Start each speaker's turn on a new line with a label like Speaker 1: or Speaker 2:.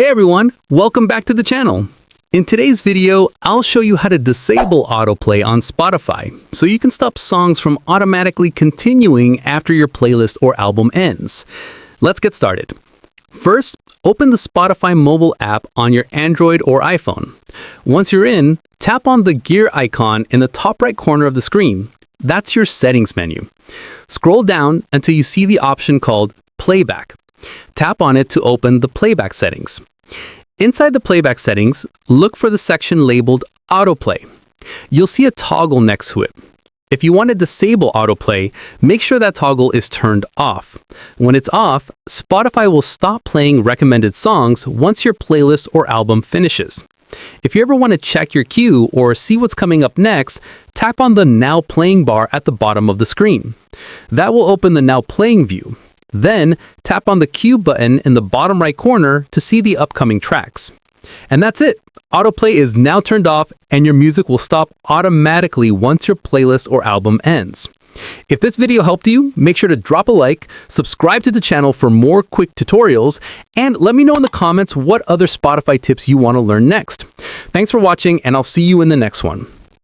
Speaker 1: Hey everyone, welcome back to the channel. In today's video, I'll show you how to disable autoplay on Spotify so you can stop songs from automatically continuing after your playlist or album ends. Let's get started. First, open the Spotify mobile app on your Android or iPhone. Once you're in, tap on the gear icon in the top right corner of the screen. That's your settings menu. Scroll down until you see the option called playback. Tap on it to open the playback settings. Inside the playback settings, look for the section labeled Autoplay. You'll see a toggle next to it. If you want to disable autoplay, make sure that toggle is turned off. When it's off, Spotify will stop playing recommended songs once your playlist or album finishes. If you ever want to check your queue or see what's coming up next, tap on the Now Playing bar at the bottom of the screen. That will open the Now Playing view. Then, tap on the queue button in the bottom right corner to see the upcoming tracks. And that's it. Autoplay is now turned off and your music will stop automatically once your playlist or album ends. If this video helped you, make sure to drop a like, subscribe to the channel for more quick tutorials, and let me know in the comments what other Spotify tips you want to learn next. Thanks for watching, and I'll see you in the next one.